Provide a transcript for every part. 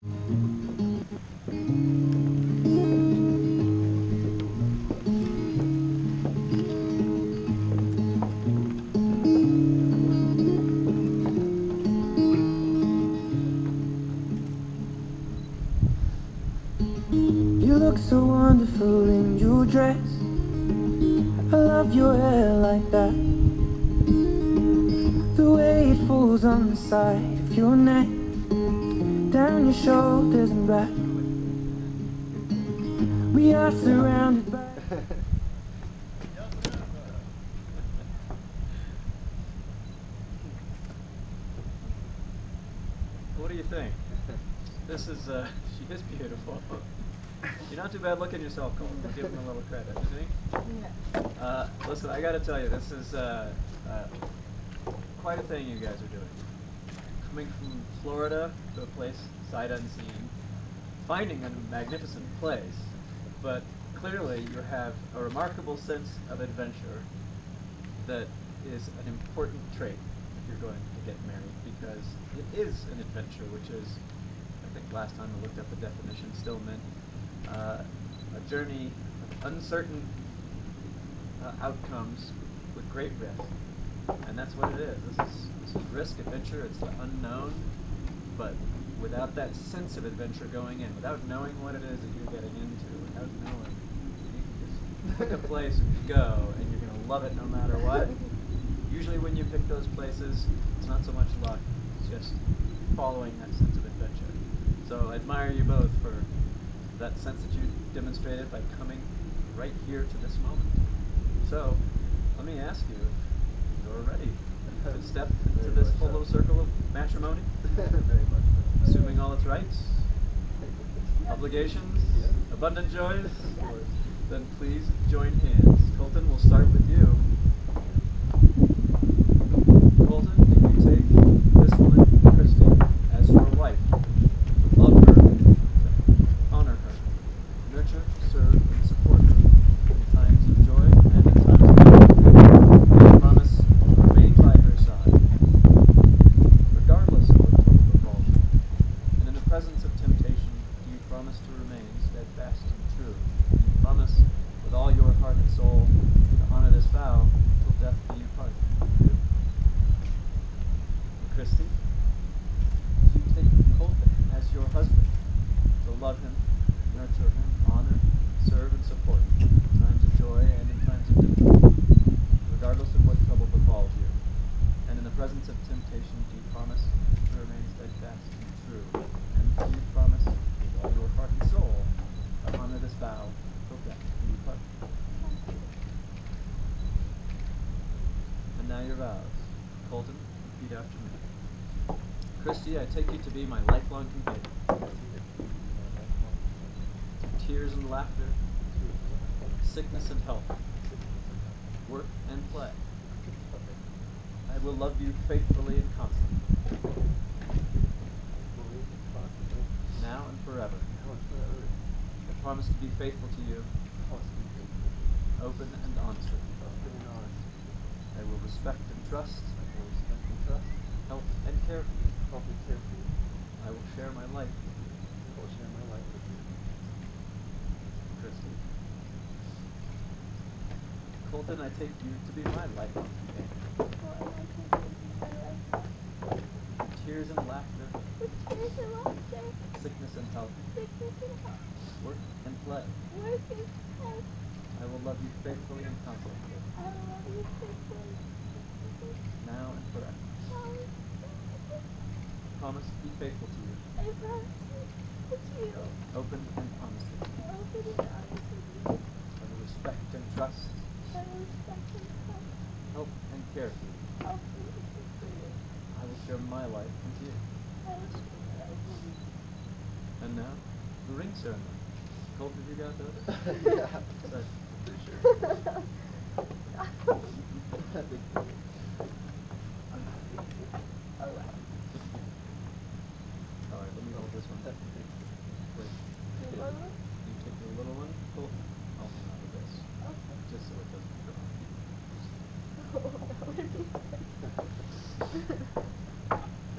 You look so wonderful in your dress. I love your hair like that. The way it falls on the side of your neck, down your shoulders and back. We are surrounded by What do you think? This is, she is beautiful. You're not too bad looking yourself, Cole. We'll give him a little credit, you think? Yeah. Listen, I gotta tell you, this is quite a thing you guys are doing. Coming from Florida to a place sight unseen, finding a magnificent place, but clearly you have a remarkable sense of adventure that is an important trait if you're going to get married, because it is an adventure, which is, I think last time I looked up the definition, still meant a journey of uncertain outcomes with great risk. And that's what it is. This is risk, adventure, it's the unknown, but without that sense of adventure going in, without knowing what it is that you're getting into, without knowing, you can just pick a place and go, and you're going to love it no matter what. Usually when you pick those places, it's not so much luck, it's just following that sense of adventure. So I admire you both for that sense that you demonstrated by coming right here to this moment. So let me ask you if you're ready to step into this whole little circle of matrimony, Very much so. assuming all its rights, obligations, Yes. abundant joys. Of course. Then please join hands. Colton, we'll start with you. Colton, do you take this woman, Christy, as your wife, to love her, to honor her, nurture, serve, and support her in times of joy and in times of pain? Do you promise to remain by her side, regardless of what trouble befalls you? And in the presence of temptation, do you promise to remain steadfast and true? Do you promise with all your heart and soul to honor this vow till death do you part? And Christy, do you take Colton as your husband to love him, nurture him, honor, serve, and support in times of joy and in times of difficulty, regardless of what trouble befalls you? And in the presence of temptation, do you promise to remain steadfast and true? And do you promise with all your heart and soul to honor this vow till death do you part? And now your vows. Colton, repeat after me. Christy, I take you to be my lifelong companion. Tears and laughter, sickness and health, work and play. I will love you faithfully and constantly, now and forever. I promise to be faithful to you, open and honest with you. I will respect and trust, help and care for you. I will share my life with you. Christy. Colton, I take you to be my lifelong companion. Tears and laughter, sickness and health, work and play. I will love you faithfully and constantly, now and forever. Promise to be faithful to you, open and honest with you. I will respect and trust, help and care for you. I will share my life with you. And now, the ring ceremony. Colton, have you got those? Yeah. Sorry. Pretty sure. Alright, let me hold this one. Wait. You take the little one, Colton. I'll come out of this. Just so it doesn't drop.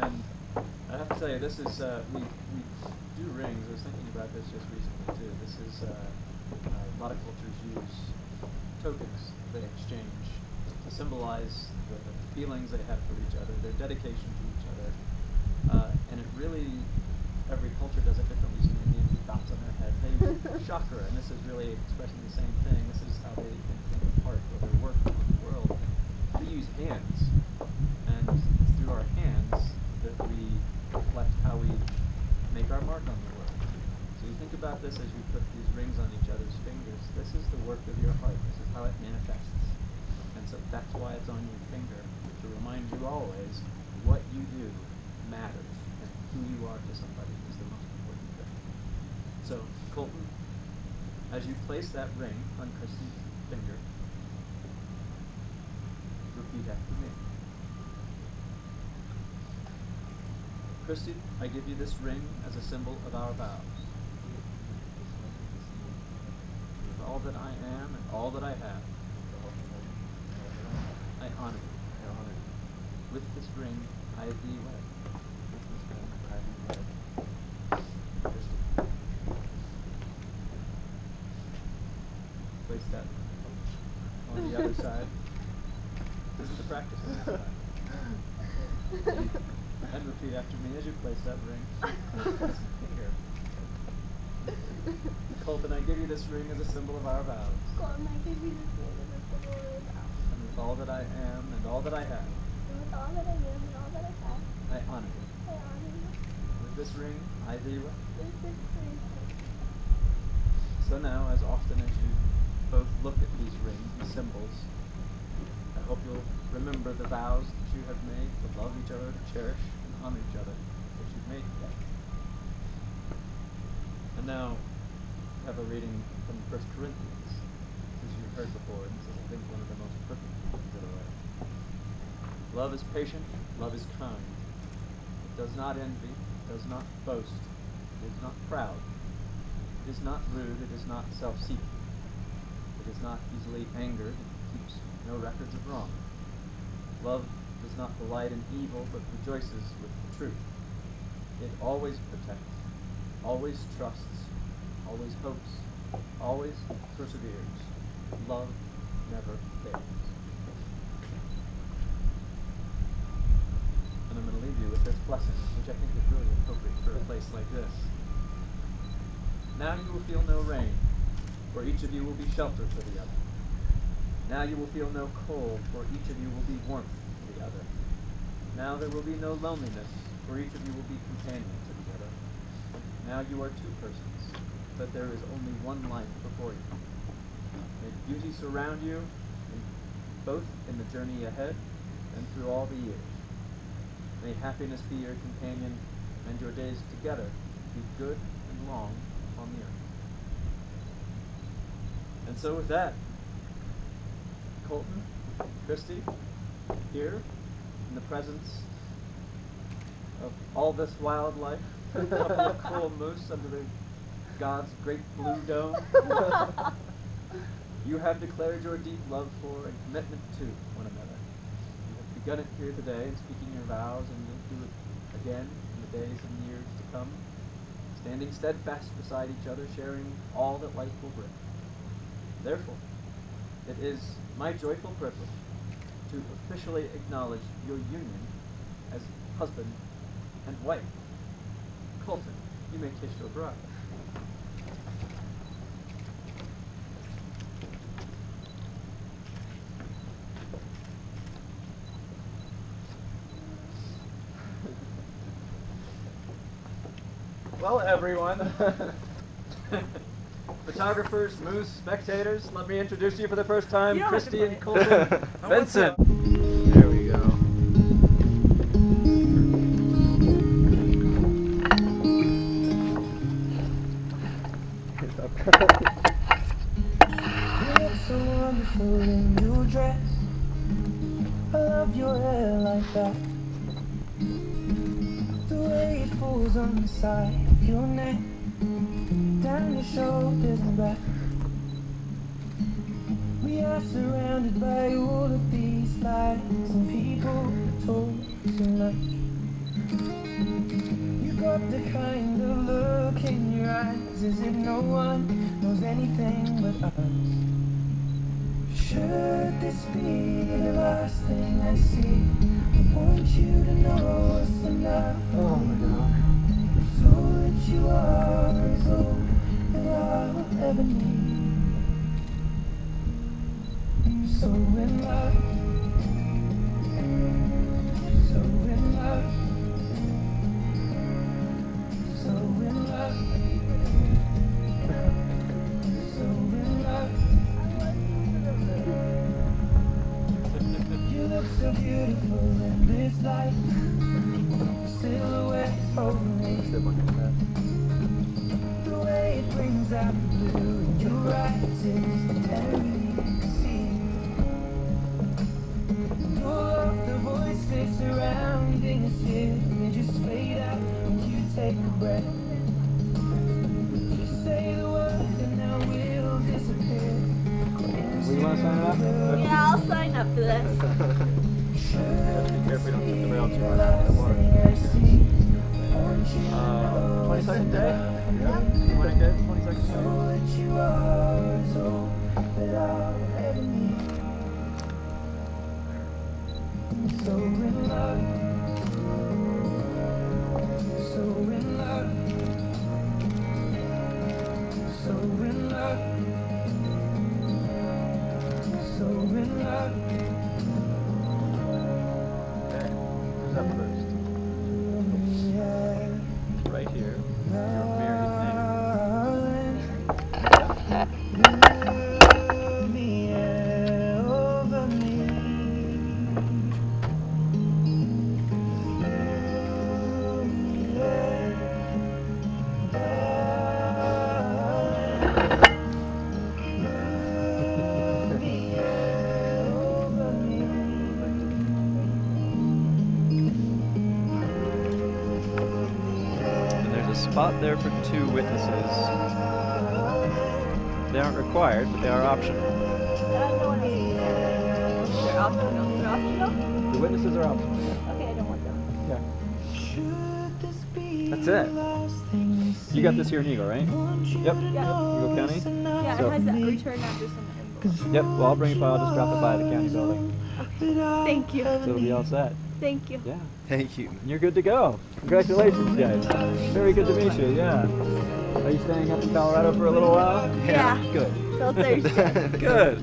And I have to tell you, this is, we do do rings, I was thinking about this just recently too. This is, a lot of cultures use tokens they exchange to symbolize the feelings they have for each other, their dedication to each other. And it really, every culture does it differently. So the Indians with dots on their head, they use chakra, and this is really expressing the same thing. This is how they think of art or their work in the world. They use hands, and it's through our hands that we reflect how we make our mark on the world. So you think about this as you put these rings on each other's fingers. This is the work of your heart. This is how it manifests. And so that's why it's on your finger, to remind you always what you do matters, and who you are to somebody is the most important thing. So, Colton, as you place that ring on Christy's finger, repeat after me. Christy, I give you this ring as a symbol of our vows. With all that I am and all that I have, I honor you. With this ring, I thee wed. Christy. Place that on the other side. This is the practice on this side. And repeat after me as you place that ring on this finger. Colton, I give you this ring as a symbol of our vows. Colton, I give you this ring as a symbol of our vows. And with all that I am and all that I have, And with all that I am and all that I have, I honor you. I honor you. With this ring, I thee wed. With this ring, So now, as often as you both look at these rings, these symbols, I hope you'll remember the vows that you have made to love each other, to cherish and honor each other that you've made together. And now, we have a reading from 1 Corinthians, as you've heard before, and this is, I think, one of the most perfect readings of the way. Love is patient, love is kind. It does not envy, it does not boast, it is not proud, it is not rude, it is not self-seeking. It is not easily angered, it keeps no records of wrong. Love does not delight in evil, but rejoices with the truth. It always protects, always trusts, always hopes, always perseveres. Love never fails. And I'm going to leave you with this blessing, which I think is really appropriate for a place like this. Now you will feel no rain, for each of you will be shelter for the other. Now you will feel no cold, for each of you will be warmth to the other. Now there will be no loneliness, for each of you will be companion to the other. Now you are two persons, but there is only one life before you. May beauty surround you, both in the journey ahead and through all the years. May happiness be your companion, and your days together be good and long on the earth. And so with that, Colton, Christy, here in the presence of all this wildlife, a couple of cool moose under the God's great blue dome, you have declared your deep love for and commitment to one another. You have begun it here today in speaking your vows, and you'll do it again in the days and years to come, standing steadfast beside each other, sharing all that life will bring. Therefore, it is my joyful privilege to officially acknowledge your union as husband and wife. Colton, you may kiss your bride. Well, everyone, photographers, moose, spectators, let me introduce you for the first time, Christy and Colton Vincent. There we go. You look so wonderful in your dress. I love your hair like that. The way it falls on the side of your neck, down your shoulders and back. We are surrounded by all of these lies, and people talk too much. You got the kind of look look in your eyes as if no one knows anything but us. Should this be the last thing I see, I want you to know it's enough. Oh my god. So that you are is all that I'll ever need. So in love, so in love, so in love, so in love. You look so beautiful in this light, silhouette over me. The way it brings out the blue in your eyes is the tendency. All of the voices surrounding us here, they just fade out when you take a breath. Just say the word and now we'll disappear. We want to sign it up? Yeah, I'll sign up for this. Be careful you don't tip the rail too much in the water. 22nd day? Yeah. You want to get 22nd day? So that you are is all that I'll ever need. So in love, so in love, so in love, so in love. Okay. Who's up first? Yeah. Right here. Your married name. Love me, yeah, over me. Love me, yeah, love me, yeah, over me. And there's a spot there for 2 witnesses. They aren't required, but they are optional. No one else is there. They're optional. They're optional? The witnesses are optional. Okay, I don't want them. Yeah. Should this be That's the it. last thing we see? You got this here in Eagle, right? Yep. Yeah. Eagle County? Yeah, So- it has that return address on the envelope. Yep. Well, I'll bring it by. I'll just drop it by the county building. Thank you. So it'll be all set. Thank you. Yeah. Thank you. And you're good to go. Congratulations, guys. Very good to meet you. Yeah. Are you staying up in Colorado for a little while? Yeah. Good. Till Thursday. Good.